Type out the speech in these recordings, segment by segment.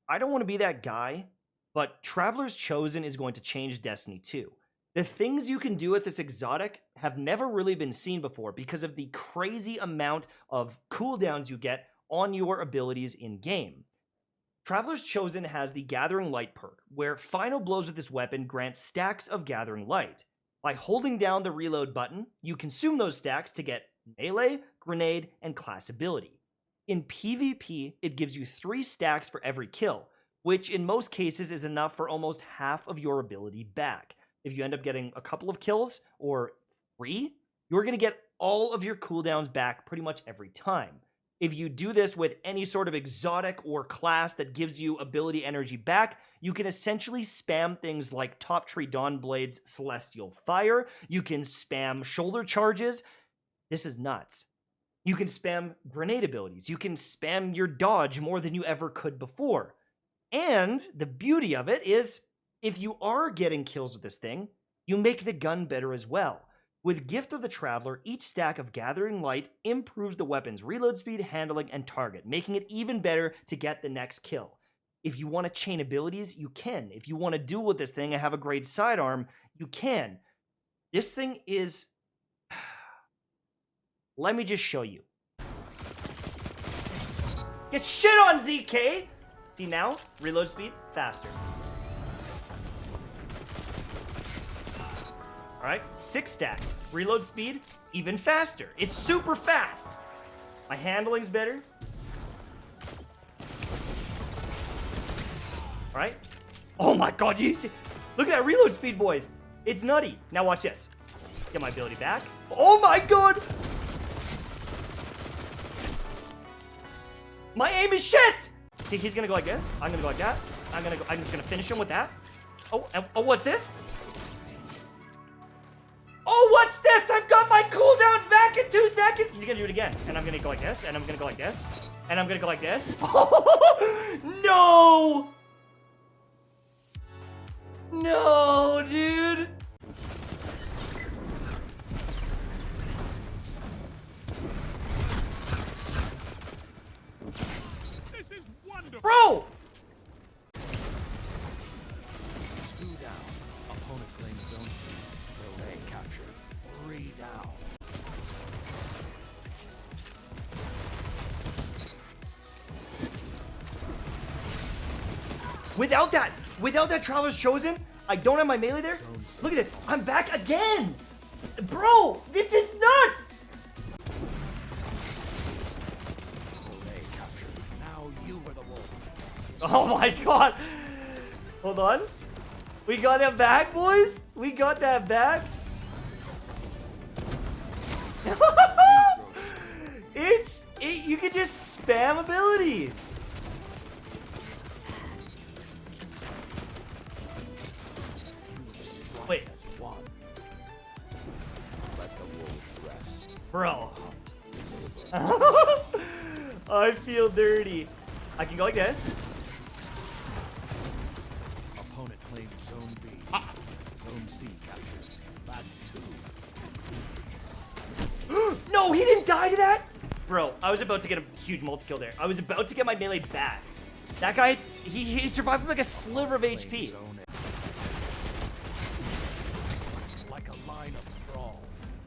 I don't want to be that guy, but Traveler's Chosen is going to change Destiny 2. The things you can do with this exotic have never really been seen before because of the crazy amount of cooldowns you get on your abilities in-game. Traveler's Chosen has the Gathering Light perk, where final blows with this weapon grant stacks of Gathering Light. By holding down the reload button, you consume those stacks to get melee, grenade, and class ability. In PvP, it gives you 3 stacks for every kill, which in most cases is enough for almost half of your ability back. If you end up getting a couple of kills, or 3, you're going to get all of your cooldowns back pretty much every time. If you do this with any sort of exotic or class that gives you ability energy back, you can essentially spam things like Top Tree Dawnblade's Celestial Fire. You can spam shoulder charges. This is nuts. You can spam grenade abilities. You can spam your dodge more than you ever could before. And the beauty of it is, if you are getting kills with this thing, you make the gun better as well. With Gift of the Traveler, each stack of Gathering Light improves the weapon's reload speed, handling, and target, making it even better to get the next kill. If you want to chain abilities, you can. If you want to duel with this thing and have a great sidearm, you can. This thing is... Let me just show you. Get shit on, ZK! See now? Reload speed, faster. Alright, 6 stacks. Reload speed, even faster. It's super fast. My handling's better. Alright. Oh my god, you see? Look at that reload speed, boys. It's nutty. Now watch this. Get my ability back. Oh my god! My aim is shit! See, he's gonna go like this. I'm gonna go like that. I'm just gonna finish him with that. Oh, what's this? Oh, what's this? I've got my cooldowns back in 2 seconds. He's gonna do it again. And I'm gonna go like this. And I'm gonna go like this. And I'm gonna go like this. Oh, no! No, dude. This is wonderful. Bro! 2 down. Opponent claims zone. Survey captured. 3 down. Without that Traveler's Chosen, I don't have my melee there. Look at this. I'm back again. Bro, this is nuts. Survey captured. Now you were the wolf. Oh my god. Hold on. We got that back, boys. We got that back. You can just spam abilities. Wait. Let the wolves rest. Bro. I feel dirty. I can go like this. Opponent claims zone B. Zone C captured. That's 2. No, he didn't die to that? Bro, I was about to get a huge multi-kill there. I was about to get my melee back. That guy, he survived with like a sliver of HP. Zone A. Like a line of thralls.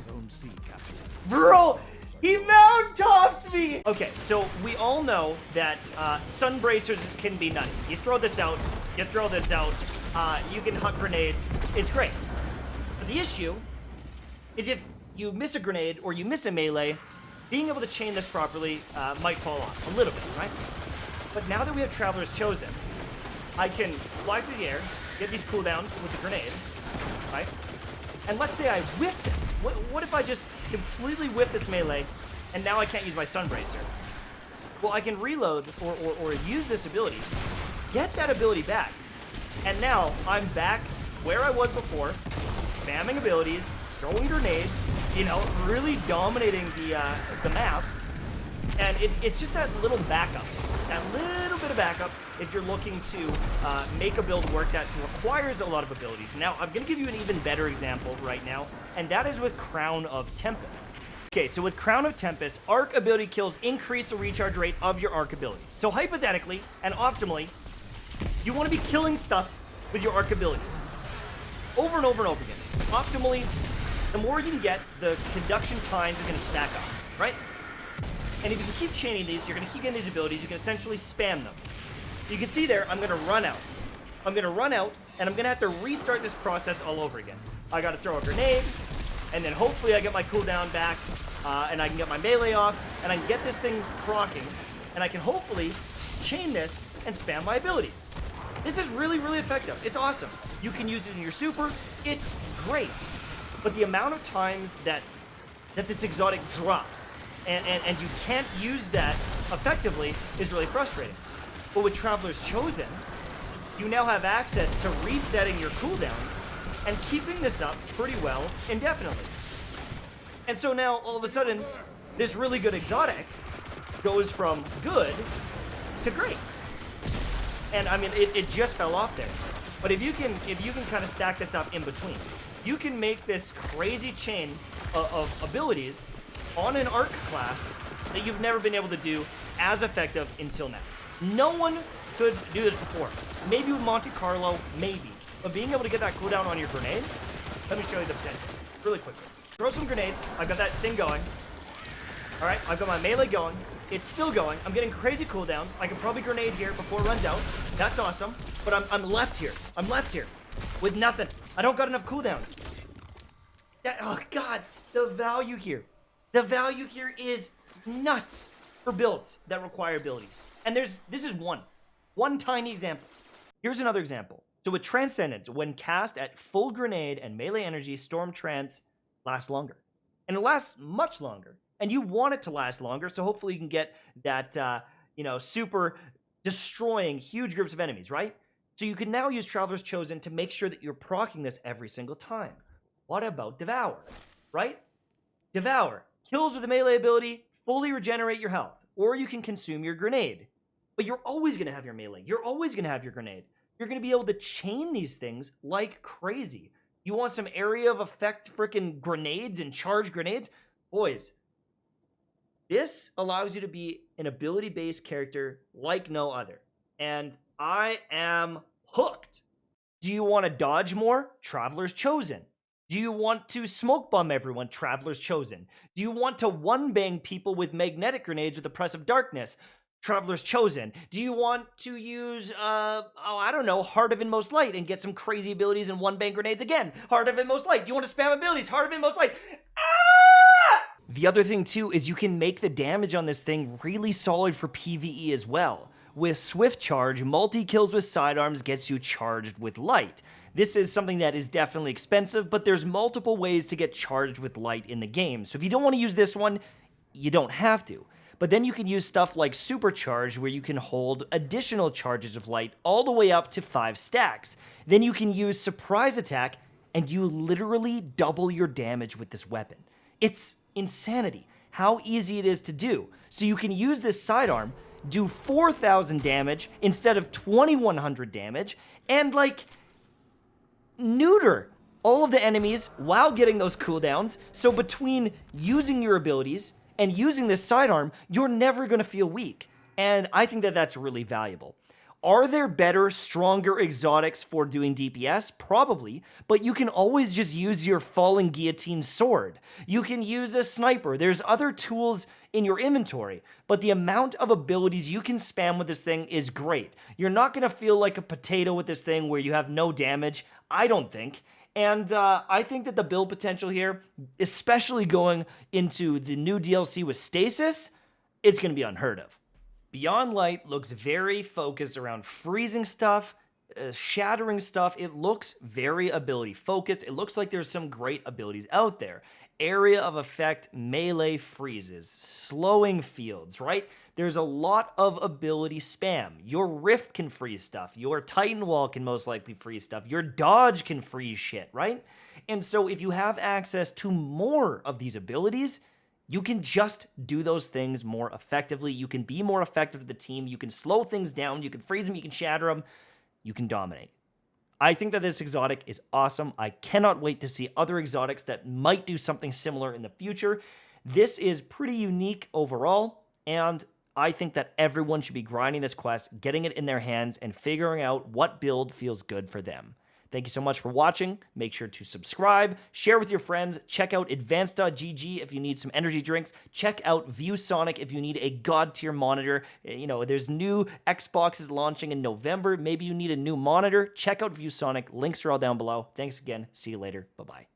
Zone C captured. Bro, he mount tops me. Okay, so we all know that Sunbracers can be nutty. You throw this out, you throw this out, you can huck grenades. It's great. But the issue is if you miss a grenade or you miss a melee, being able to chain this properly might fall off a little bit, right? But now that we have Traveler's Chosen, I can fly through the air, get these cooldowns with the grenade, right? And let's say I whiff this. What if I just completely whiff this melee, and now I can't use my Sunbracer? Well, I can reload or use this ability, get that ability back, and now I'm back where I was before, spamming abilities, throwing grenades, you know, really dominating the map. And it's just that little backup, that little bit of backup if you're looking to make a build work that requires a lot of abilities. Now, I'm going to give you an even better example right now, and that is with Crown of Tempest. Okay, so with Crown of Tempest, arc ability kills increase the recharge rate of your arc abilities. So hypothetically and optimally, you want to be killing stuff with your arc abilities over and over and over again. Optimally, the more you can get, the conduction times are going to stack up, right? And if you can keep chaining these, you're going to keep getting these abilities. You can essentially spam them. You can see there, I'm going to run out. I'm going to run out, and I'm going to have to restart this process all over again. I got to throw a grenade, and then hopefully I get my cooldown back, and I can get my melee off, and I can get this thing proccing, and I can hopefully chain this and spam my abilities. This is really, really effective. It's awesome. You can use it in your super. It's great. But the amount of times that this exotic drops and you can't use that effectively is really frustrating. But with Traveler's Chosen, you now have access to resetting your cooldowns and keeping this up pretty well indefinitely. And so now, all of a sudden, this really good exotic goes from good to great. And I mean, it just fell off there. But if you can kind of stack this up in between, you can make this crazy chain of abilities on an arc class that you've never been able to do as effective until now. No one could do this before. Maybe with Monte Carlo, maybe. But being able to get that cooldown on your grenade, let me show you the potential really quickly. Throw some grenades. I've got that thing going. All right, I've got my melee going. It's still going. I'm getting crazy cooldowns. I can probably grenade here before it runs out. That's awesome. But I'm left here. I'm left here with nothing. I don't got enough cooldowns. Oh, God. The value here. The value here is nuts for builds that require abilities. And this is one tiny example. Here's another example. So with Transcendence, when cast at full grenade and melee energy, Storm Trance lasts longer. And it lasts much longer. And you want it to last longer, so hopefully you can get that, super destroying huge groups of enemies, right? So you can now use Traveler's Chosen to make sure that you're proccing this every single time. What about Devour, right? Devour kills with a melee ability, fully regenerate your health, or you can consume your grenade. But you're always going to have your melee. You're always going to have your grenade. You're going to be able to chain these things like crazy. You want some area of effect freaking grenades and charge grenades? Boys, this allows you to be an ability-based character like no other. And I am hooked. Do you want to dodge more? Traveler's Chosen. Do you want to smoke bomb everyone? Traveler's Chosen. Do you want to one-bang people with magnetic grenades with the Press of Darkness? Traveler's Chosen. Do you want to use, Heart of Inmost Light and get some crazy abilities and one-bang grenades again? Heart of Inmost Light. Do you want to spam abilities? Heart of Inmost Light. The other thing, too, is you can make the damage on this thing really solid for PvE as well. With Swift Charge, multi-kills with sidearms gets you charged with light. This is something that is definitely expensive, but there's multiple ways to get charged with light in the game. So if you don't want to use this one, you don't have to. But then you can use stuff like Supercharge, where you can hold additional charges of light all the way up to 5 stacks. Then you can use Surprise Attack, and you literally double your damage with this weapon. It's insanity how easy it is to do. So you can use this sidearm, do 4,000 damage instead of 2,100 damage, and neuter all of the enemies while getting those cooldowns. So between using your abilities and using this sidearm, you're never going to feel weak. And I think that that's really valuable. Are there better, stronger exotics for doing DPS? Probably, but you can always just use your Falling Guillotine sword. You can use a sniper. There's other tools in your inventory, but the amount of abilities you can spam with this thing is great. You're not going to feel like a potato with this thing where you have no damage, I don't think. And I think that the build potential here, especially going into the new DLC with Stasis, it's going to be unheard of. Beyond Light looks very focused around freezing stuff, shattering stuff. It looks very ability focused. It looks like there's some great abilities out there. Area of effect, melee freezes, slowing fields, right? There's a lot of ability spam. Your Rift can freeze stuff. Your Titan Wall can most likely freeze stuff. Your Dodge can freeze shit, right? And so if you have access to more of these abilities, you can just do those things more effectively. You can be more effective to the team. You can slow things down. You can freeze them. You can shatter them. You can dominate. I think that this exotic is awesome. I cannot wait to see other exotics that might do something similar in the future. This is pretty unique overall, and I think that everyone should be grinding this quest, getting it in their hands, and figuring out what build feels good for them. Thank you so much for watching. Make sure to subscribe, share with your friends, check out advanced.gg if you need some energy drinks, check out ViewSonic if you need a god tier monitor. There's new Xboxes launching in November. Maybe you need a new monitor. Check out ViewSonic. Links are all down below. Thanks again. See you later. Bye-bye.